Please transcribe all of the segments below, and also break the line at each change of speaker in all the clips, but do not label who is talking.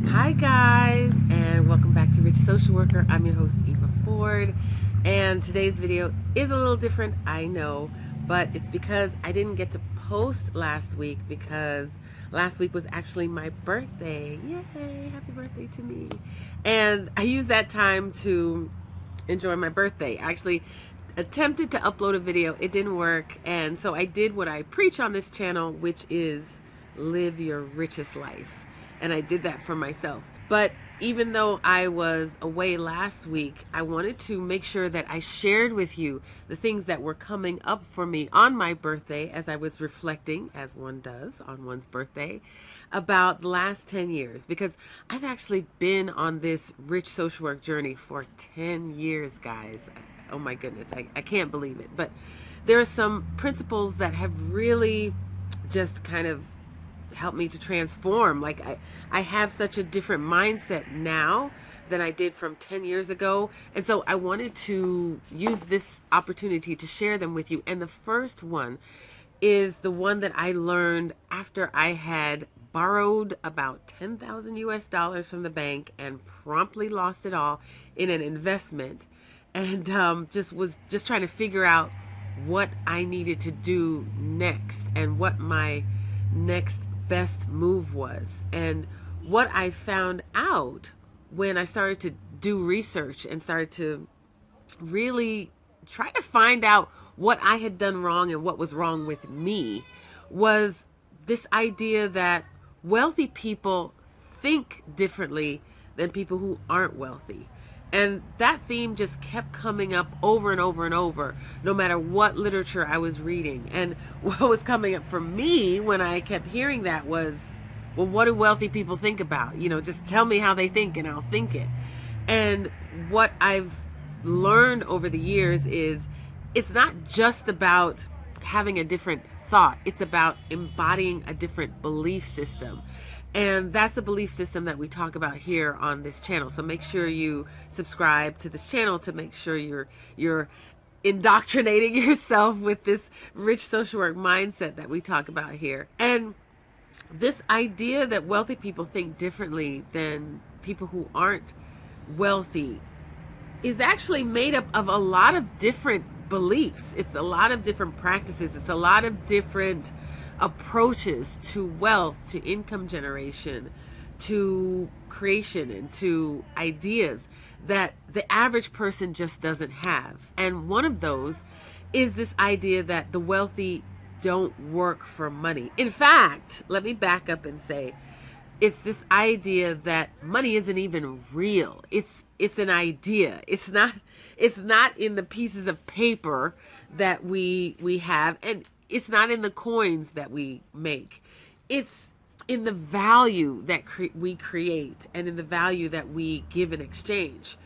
Hi guys, and welcome back to Rich Social Worker. I'm your host Eva Ford, and today's video is a little different, I know, but it's because I didn't get to post last week because last week was actually my birthday. Yay, happy birthday to me. And I used that time to enjoy my birthday. I actually attempted to upload a video, it didn't work, and so I did what I preach on this channel, which is live your richest life. And I did that for myself. But even though I was away last week, I wanted to make sure that I shared with you the things that were coming up for me on my birthday as I was reflecting, as one does on one's birthday, about the last 10 years. Because I've actually been on this rich social work journey for 10 years, guys. Oh my goodness, I can't believe it. But there are some principles that have really just kind of helped me to transform. Like I have such a different mindset now than I did from 10 years ago. And so I wanted to use this opportunity to share them with you. And the first one is the one that I learned after I had borrowed about 10,000 US dollars from the bank and promptly lost it all in an investment. And was trying to figure out what I needed to do next and what my next best move was. And what I found out when I started to do research and started to really try to find out what I had done wrong and what was wrong with me was this idea that wealthy people think differently than people who aren't wealthy. And that theme just kept coming up over and over and over, no matter what literature I was reading. And what was coming up for me when I kept hearing that was, well, what do wealthy people think about? You know, just tell me how they think and I'll think it. And what I've learned over the years is it's not just about having a different thought. It's about embodying a different belief system. And that's the belief system that we talk about here on this channel. So make sure you subscribe to this channel to make sure you're indoctrinating yourself with this rich social work mindset that we talk about here. And this idea that wealthy people think differently than people who aren't wealthy is actually made up of a lot of different beliefs. It's a lot of different practices. It's a lot of different approaches to wealth, to income generation, to creation, and to ideas that the average person just doesn't have. And one of those is this idea that the wealthy don't work for money. In fact, let me back up and say, it's this idea that money isn't even real. It's an idea. It's not in the pieces of paper that we have, and it's not in the coins that we make. It's in the value that we create and in the value that we give in exchange.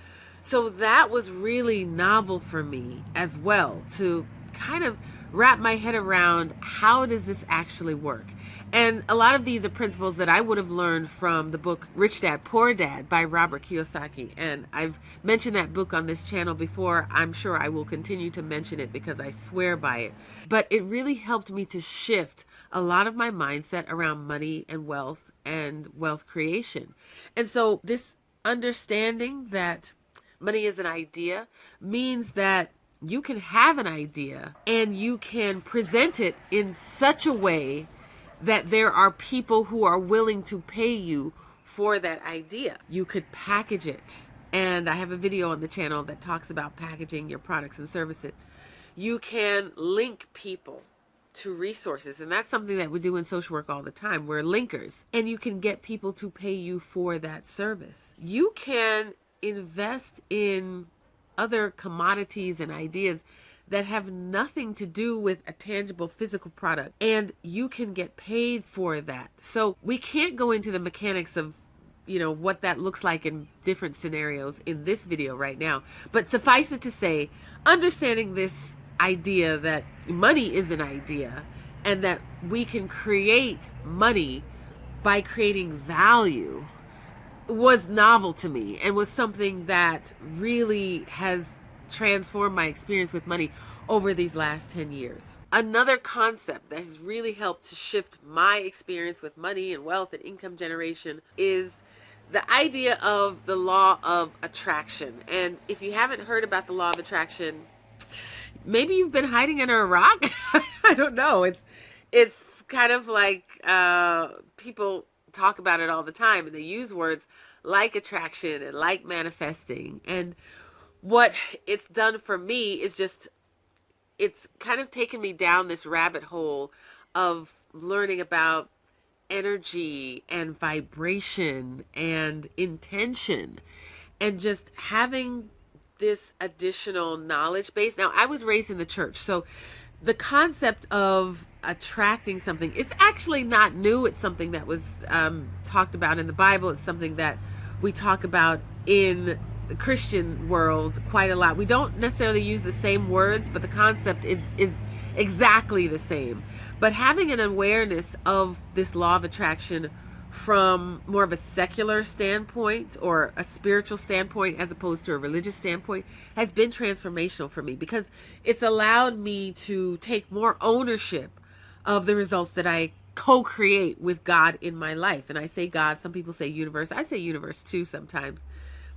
So that was really novel for me as well, to kind of wrap my head around how does this actually work. And a lot of these are principles that I would have learned from the book Rich Dad, Poor Dad by Robert Kiyosaki. And I've mentioned that book on this channel before. I'm sure I will continue to mention it because I swear by it. But it really helped me to shift a lot of my mindset around money and wealth creation. And so this understanding that money is an idea means that you can have an idea and you can present it in such a way that there are people who are willing to pay you for that idea. You could package it. And I have a video on the channel that talks about packaging your products and services. You can link people to resources. And that's something that we do in social work all the time. We're linkers. And you can get people to pay you for that service. You can invest in other commodities and ideas that have nothing to do with a tangible physical product, and you can get paid for that. So we can't go into the mechanics of, what that looks like in different scenarios in this video right now. But suffice it to say, understanding this idea that money is an idea and that we can create money by creating value was novel to me and was something that really has transformed my experience with money over these last 10 years. Another concept that has really helped to shift my experience with money and wealth and income generation is the idea of the law of attraction. And if you haven't heard about the law of attraction, maybe you've been hiding under a rock. I don't know. It's kind of like people talk about it all the time, and they use words like attraction and like manifesting. And what it's done for me is just, it's kind of taken me down this rabbit hole of learning about energy and vibration and intention, and just having this additional knowledge base. Now, I was raised in the church, so the concept of attracting something, it's actually not new. It's something that was talked about in the Bible. It's something that we talk about in the Christian world quite a lot. We don't necessarily use the same words, but the concept is exactly the same. But having an awareness of this law of attraction from more of a secular standpoint or a spiritual standpoint as opposed to a religious standpoint has been transformational for me, because it's allowed me to take more ownership of the results that I co-create with God in my life. And I say God, some people say universe. I say universe too sometimes.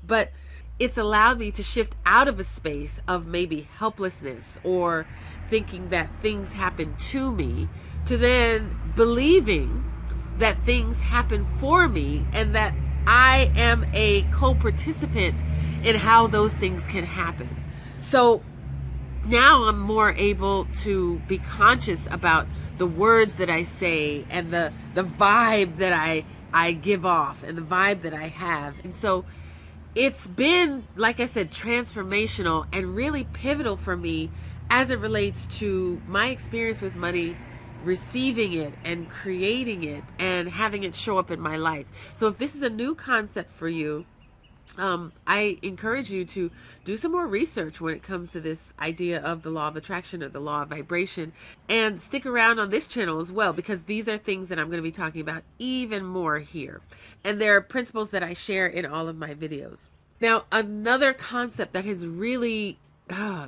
But it's allowed me to shift out of a space of maybe helplessness or thinking that things happen to me, to then believing that things happen for me and that I am a co-participant in how those things can happen. So now I'm more able to be conscious about the words that I say and the vibe that I give off and the vibe that I have. And so it's been, like I said, transformational and really pivotal for me as it relates to my experience with money, receiving it and creating it and having it show up in my life. So if this is a new concept for you, I encourage you to do some more research when it comes to this idea of the law of attraction or the law of vibration, and stick around on this channel as well, because these are things that I'm going to be talking about even more here. And there are principles that I share in all of my videos. Now, another concept that has really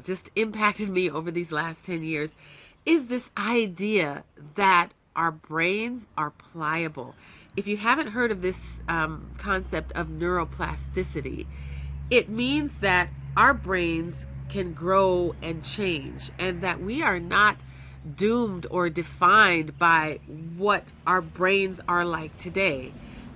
just impacted me over these last 10 years is this idea that our brains are pliable. If you haven't heard of this concept of neuroplasticity, it means that our brains can grow and change, and that we are not doomed or defined by what our brains are like today.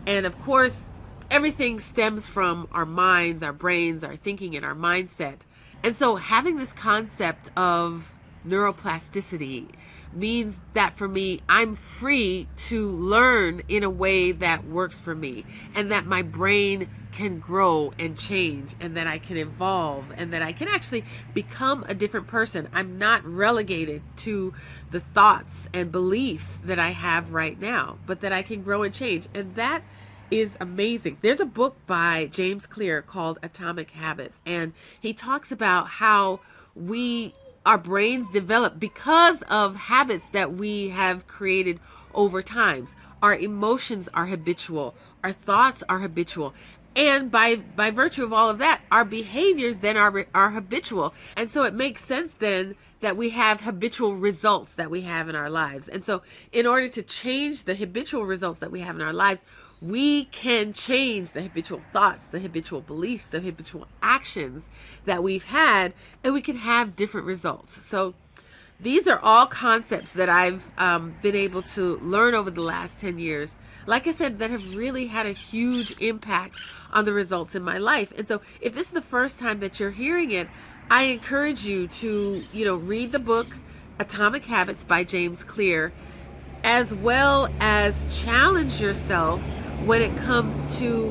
And of course, everything stems from our minds, our brains, our thinking, and our mindset. And so having this concept of neuroplasticity means that for me, I'm free to learn in a way that works for me, and that my brain can grow and change, and that I can evolve, and that I can actually become a different person. I'm not relegated to the thoughts and beliefs that I have right now, but that I can grow and change. And that is amazing. There's a book by James Clear called Atomic Habits, and he talks about how our brains develop because of habits that we have created over time. Our emotions are habitual. Our thoughts are habitual. And by virtue of all of that, our behaviors then are habitual. And so it makes sense then that we have habitual results that we have in our lives. And so in order to change the habitual results that we have in our lives, we can change the habitual thoughts, the habitual beliefs, the habitual actions that we've had, and we can have different results. So these are all concepts that I've been able to learn over the last 10 years, like I said, that have really had a huge impact on the results in my life. And so if this is the first time that you're hearing it, I encourage you to, read the book Atomic Habits by James Clear, as well as challenge yourself when it comes to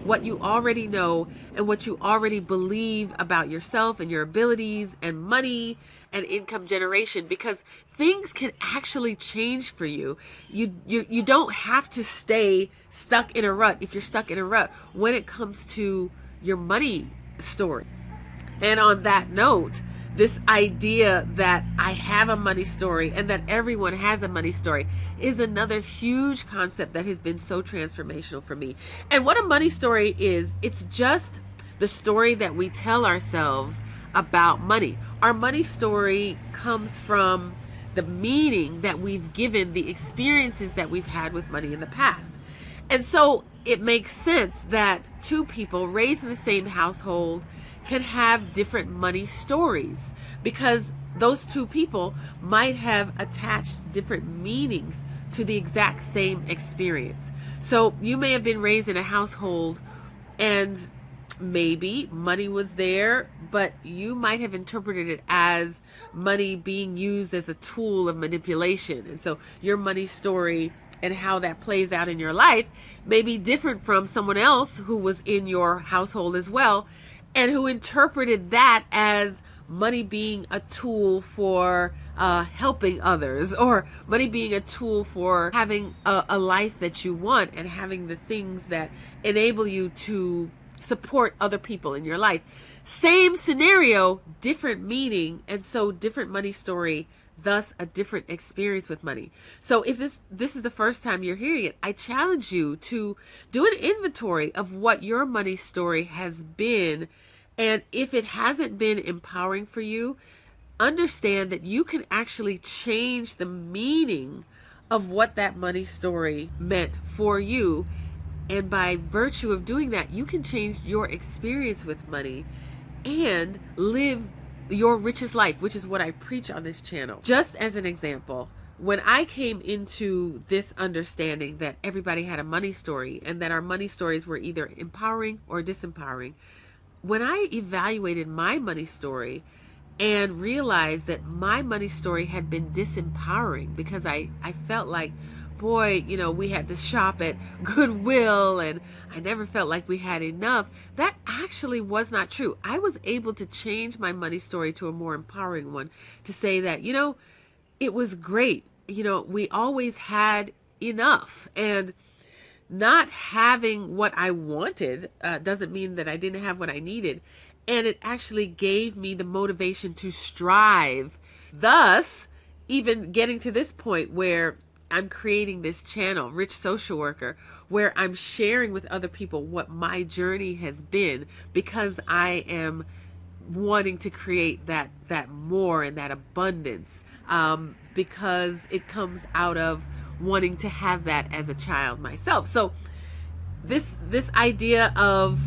what you already know and what you already believe about yourself and your abilities and money and income generation, because things can actually change for you. You don't have to stay stuck in a rut if you're stuck in a rut when it comes to your money story. And on that note, this idea that I have a money story and that everyone has a money story is another huge concept that has been so transformational for me. And what a money story is, it's just the story that we tell ourselves about money. Our money story comes from the meaning that we've given the experiences that we've had with money in the past. And so it makes sense that two people raised in the same household can have different money stories, because those two people might have attached different meanings to the exact same experience. So you may have been raised in a household and maybe money was there, but you might have interpreted it as money being used as a tool of manipulation. And so your money story and how that plays out in your life may be different from someone else who was in your household as well, and who interpreted that as money being a tool for helping others, or money being a tool for having a life that you want and having the things that enable you to support other people in your life. Same scenario, different meaning, and so different money story, thus a different experience with money. So if this is the first time you're hearing it, I challenge you to do an inventory of what your money story has been. And if it hasn't been empowering for you, understand that you can actually change the meaning of what that money story meant for you. And by virtue of doing that, you can change your experience with money and live your richest life, which is what I preach on this channel. Just as an example, when I came into this understanding that everybody had a money story and that our money stories were either empowering or disempowering, when I evaluated my money story and realized that my money story had been disempowering, because I felt like, boy, we had to shop at Goodwill and I never felt like we had enough. That actually was not true. I was able to change my money story to a more empowering one, to say that, it was great. We always had enough, and not having what I wanted doesn't mean that I didn't have what I needed. And it actually gave me the motivation to strive. Thus, even getting to this point where I'm creating this channel, Rich Social Worker, where I'm sharing with other people what my journey has been, because I am wanting to create that more and that abundance, because it comes out of wanting to have that as a child myself. So this idea of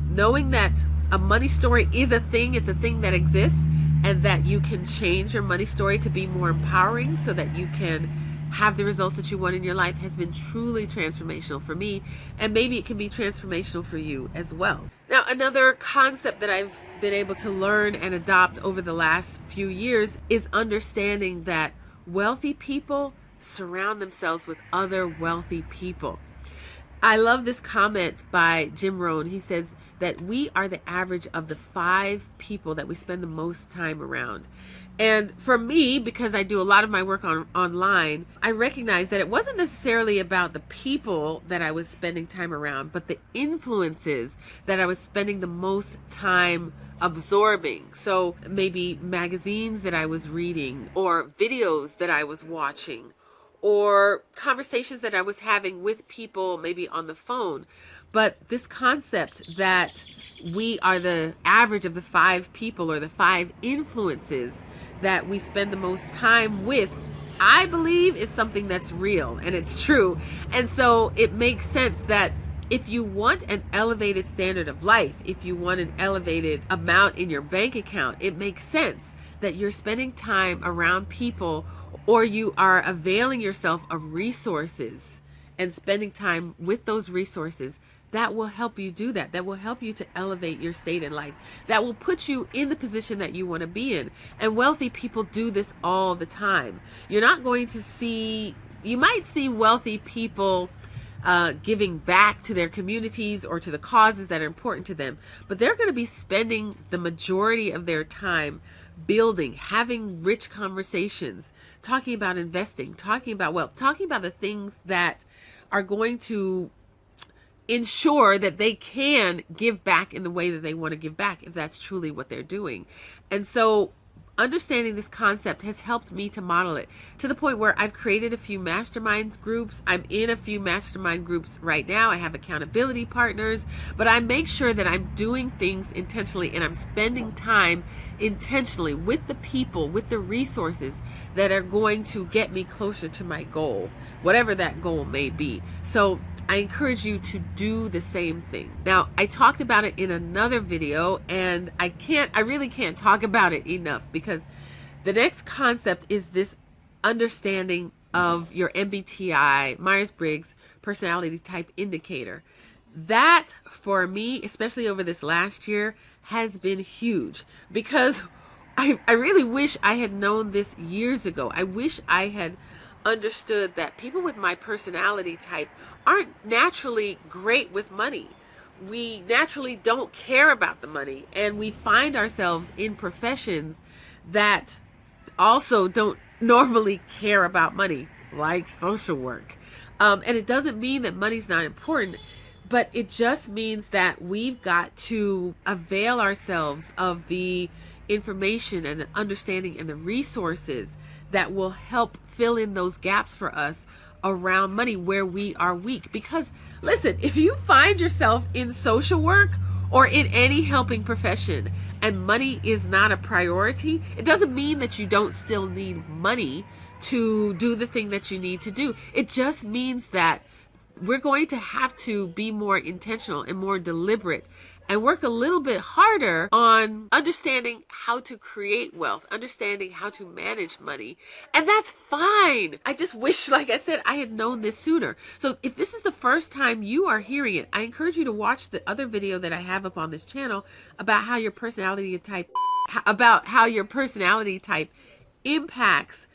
knowing that a money story is a thing, it's a thing that exists, and that you can change your money story to be more empowering so that you can have the results that you want in your life, has been truly transformational for me, and maybe it can be transformational for you as well. Now, another concept that I've been able to learn and adopt over the last few years is understanding that wealthy people surround themselves with other wealthy people. I love this comment by Jim Rohn. He says that we are the average of the 5 people that we spend the most time around. And for me, because I do a lot of my work online, I recognize that it wasn't necessarily about the people that I was spending time around, but the influences that I was spending the most time absorbing. So maybe magazines that I was reading, or videos that I was watching, or conversations that I was having with people maybe on the phone. But this concept that we are the average of the 5 people or the 5 influences that we spend the most time with, I believe is something that's real and it's true. And so it makes sense that if you want an elevated standard of life, if you want an elevated amount in your bank account, it makes sense that you're spending time around people, or you are availing yourself of resources and spending time with those resources that will help you do that. That will help you to elevate your state in life. That will put you in the position that you want to be in. And wealthy people do this all the time. You're not going to see, you might see wealthy people giving back to their communities or to the causes that are important to them, but they're going to be spending the majority of their time building, having rich conversations, talking about investing, talking about wealth, talking about the things that are going to ensure that they can give back in the way that they want to give back, if that's truly what they're doing. And so understanding this concept has helped me to model it to the point where I've created a few mastermind groups. I'm in a few mastermind groups right now. I have accountability partners, but I make sure that I'm doing things intentionally and I'm spending time intentionally with the people, with the resources that are going to get me closer to my goal, whatever that goal may be. So I encourage you to do the same thing. Now, I talked about it in another video, and I really can't talk about it enough, because the next concept is this understanding of your MBTI, Myers-Briggs personality type indicator. That, for me, especially over this last year, has been huge, because I really wish I had known this years ago. I wish I had understood that people with my personality type aren't naturally great with money. We naturally don't care about the money, and we find ourselves in professions that also don't normally care about money, like social work. And it doesn't mean that money's not important, but it just means that we've got to avail ourselves of the information and the understanding and the resources that will help fill in those gaps for us around money where we are weak. Because listen, if you find yourself in social work or in any helping profession and money is not a priority, it doesn't mean that you don't still need money to do the thing that you need to do. It just means that we're going to have to be more intentional and more deliberate and work a little bit harder on understanding how to create wealth, understanding how to manage money. And that's fine. I just wish, like I said, I had known this sooner. So if this is the first time you are hearing it, I encourage you to watch the other video that I have up on this channel about how your personality type impacts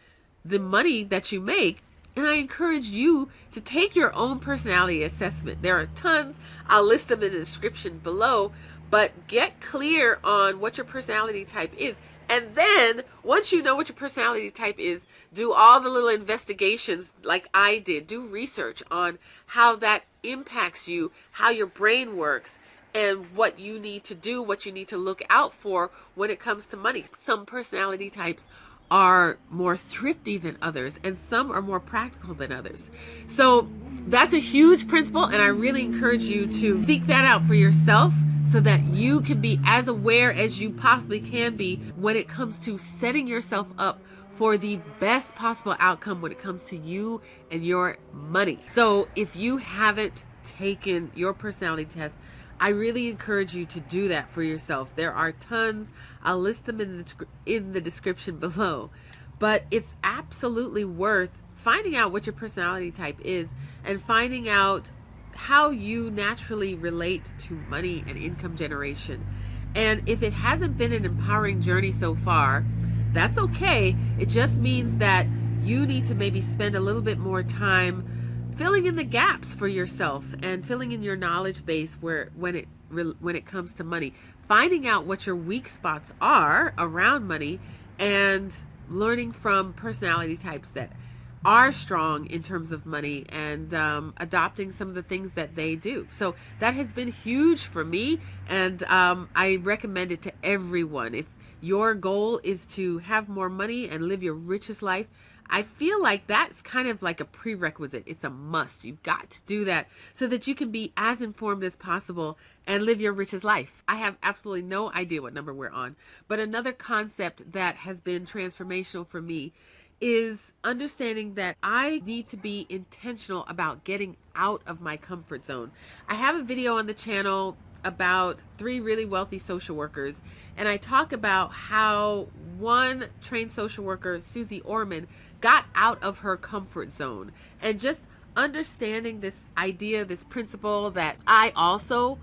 the money that you make. And I encourage you to take your own personality assessment. There are tons. I'll list them in the description below. But get clear on what your personality type is. And then, once you know what your personality type is, do all the little investigations like I did. Do research on how that impacts you, how your brain works, and what you need to do, what you need to look out for when it comes to money. Some personality types are more thrifty than others, and some are more practical than others. So that's a huge principle, and I really encourage you to seek that out for yourself so that you can be as aware as you possibly can be when it comes to setting yourself up for the best possible outcome when it comes to you and your money. So if you haven't taken your personality test, I really encourage you to do that for yourself. There are tons. I'll list them in the description below. But it's absolutely worth finding out what your personality type is and finding out how you naturally relate to money and income generation. And if it hasn't been an empowering journey so far, that's okay. It just means that you need to maybe spend a little bit more time filling in the gaps for yourself and filling in your knowledge base when it comes to money, finding out what your weak spots are around money, and learning from personality types that are strong in terms of money, and adopting some of the things that they do. So that has been huge for me, and I recommend it to everyone. If your goal is to have more money and live your richest life, I feel like that's kind of like a prerequisite. It's a must. You've got to do that so that you can be as informed as possible and live your richest life. I have absolutely no idea what number we're on, but another concept that has been transformational for me is understanding that I need to be intentional about getting out of my comfort zone. I have a video on the channel about 3 really wealthy social workers, and I talk about how one trained social worker, Susie Orman, got out of her comfort zone, and just understanding this idea, this principle that I also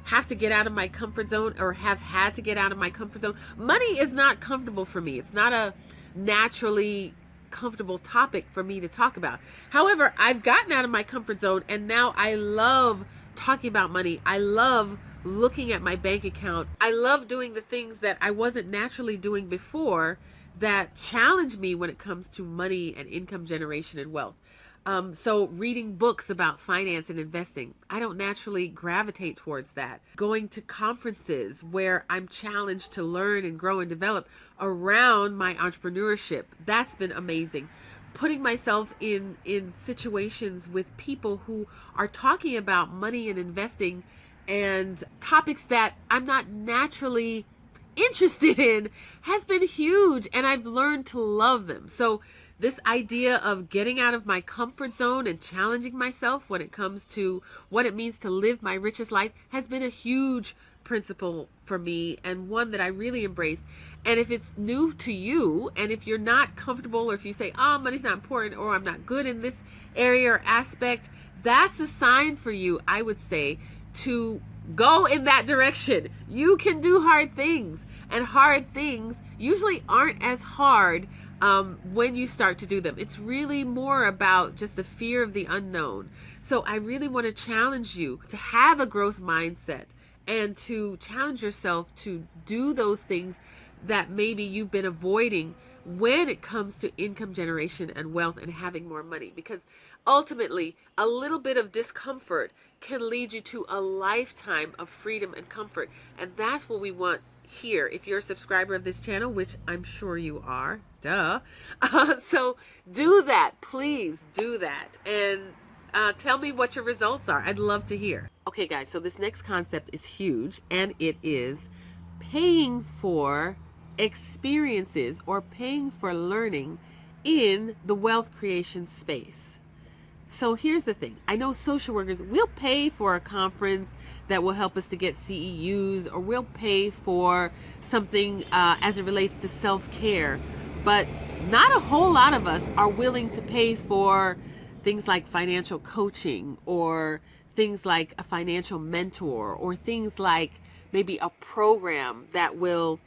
have to get out of my comfort zone, or have had to get out of my comfort zone. Money is not comfortable for me. It's not a naturally comfortable topic for me to talk about. However, I've gotten out of my comfort zone, and now I love talking about money. I love looking at my bank account. I love doing the things that I wasn't naturally doing before that challenge me when it comes to money and income generation and wealth. So reading books about finance and investing, I don't naturally gravitate towards that. Going to conferences where I'm challenged to learn and grow and develop around my entrepreneurship, that's been amazing. Putting myself in situations with people who are talking about money and investing and topics that I'm not naturally interested in has been huge, and I've learned to love them. So This idea of getting out of my comfort zone and challenging myself when it comes to what it means to live my richest life has been a huge principle for me, and one that I really embrace. And if it's new to you, and if you're not comfortable, or if you say, oh, money's not important, or I'm not good in this area or aspect, that's a sign for you, I would say, to go in that direction. You can do hard things, and hard things usually aren't as hard when you start to do them. It's really more about just the fear of the unknown. So I really want to challenge you to have a growth mindset and to challenge yourself to do those things that maybe you've been avoiding when it comes to income generation and wealth and having more money. Because ultimately, a little bit of discomfort can lead you to a lifetime of freedom and comfort. And that's what we want here. If you're a subscriber of this channel, which I'm sure you are, duh. So do that. Please do that. And tell me what your results are. I'd love to hear. Okay, guys, so this next concept is huge, and it is paying for experiences or paying for learning in the wealth creation space. So here's the thing. I know social workers will pay for a conference that will help us to get CEUs, or we'll pay for something as it relates to self-care. But not a whole lot of us are willing to pay for things like financial coaching, or things like a financial mentor, or things like maybe a program that will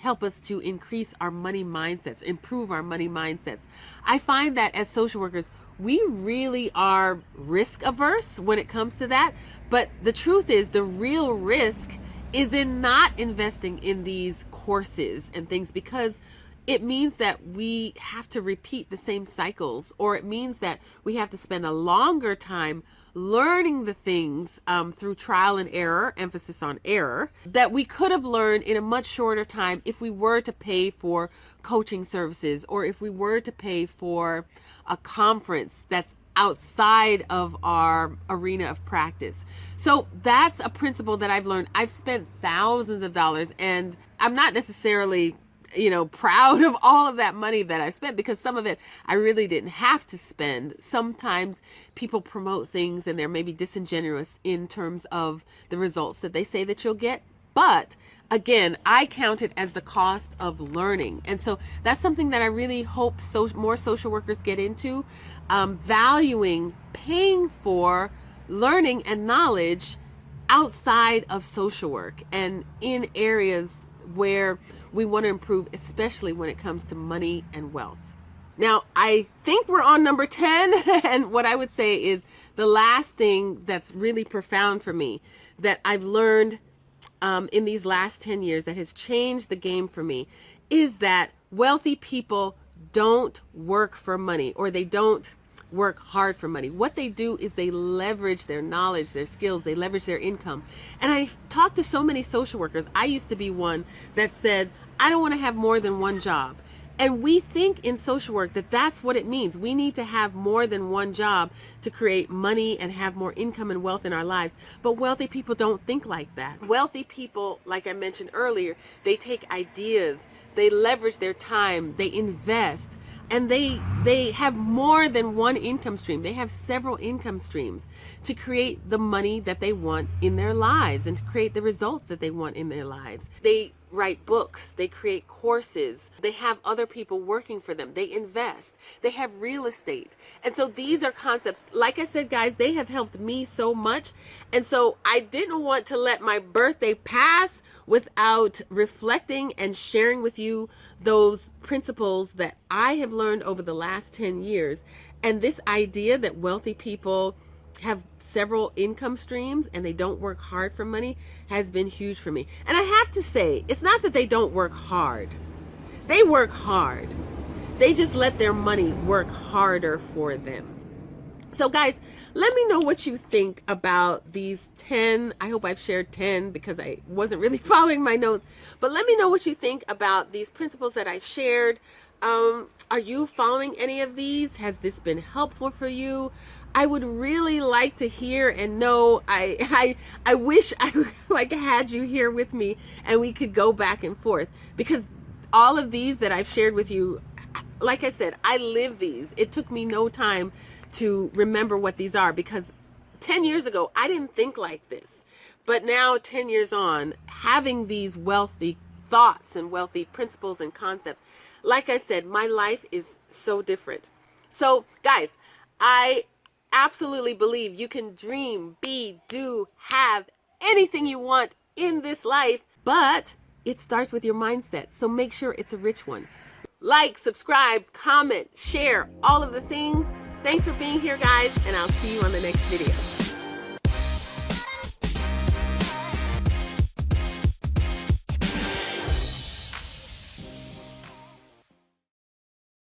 help us to increase our money mindsets, improve our money mindsets. I find that as social workers, we really are risk averse when it comes to that. But the truth is, the real risk is in not investing in these courses and things, because it means that we have to repeat the same cycles, or it means that we have to spend a longer time learning the things through trial and error, emphasis on error, that we could have learned in a much shorter time if we were to pay for coaching services, or if we were to pay for a conference that's outside of our arena of practice. So that's a principle that I've learned. I've spent thousands of dollars, and I'm not necessarily proud of all of that money that I've spent, because some of it I really didn't have to spend. Sometimes people promote things and they're maybe disingenuous in terms of the results that they say that you'll get. But again, I count it as the cost of learning. And so that's something that I really hope more social workers get into, valuing paying for learning and knowledge outside of social work and in areas where we want to improve, especially when it comes to money and wealth. Now, I think we're on number 10. And what I would say is the last thing that's really profound for me that I've learned in these last 10 years that has changed the game for me is that wealthy people don't work for money, or they don't work hard for money. What they do is they leverage their knowledge, their skills, they leverage their income. And I talked to so many social workers. I used to be one that said, I don't want to have more than one job. And we think in social work that that's what it means. We need to have more than one job to create money and have more income and wealth in our lives. But wealthy people don't think like that. Wealthy people, like I mentioned earlier, they take ideas, they leverage their time, they invest, and they have more than one income stream. They have several income streams to create the money that they want in their lives and to create the results that they want in their lives. They write books, they create courses, they have other people working for them, they invest, they have real estate. And so these are concepts, like I said, guys, they have helped me so much. And so I didn't want to let my birthday pass without reflecting and sharing with you those principles that I have learned over the last 10 years. And this idea that wealthy people have several income streams and they don't work hard for money has been huge for me. And I have to say, it's not that they don't work hard. They work hard. They just let their money work harder for them. So guys, let me know what you think about these 10. I hope I've shared 10 because I wasn't really following my notes. But let me know what you think about these principles that I've shared. Are you following any of these? Has this been helpful for you? I would really like to hear and know. I wish I had you here with me and we could go back and forth, because all of these that I've shared with you, like I said, I live these. It took me no time to remember what these are, because 10 years ago, I didn't think like this. But now, 10 years on, having these wealthy thoughts and wealthy principles and concepts, like I said, my life is so different. So, guys, I absolutely believe you can dream, be, do, have anything you want in this life, but it starts with your mindset. So make sure it's a rich one. Like, subscribe, comment, share, all of the things. Thanks for being here, guys, and I'll see you on the next video.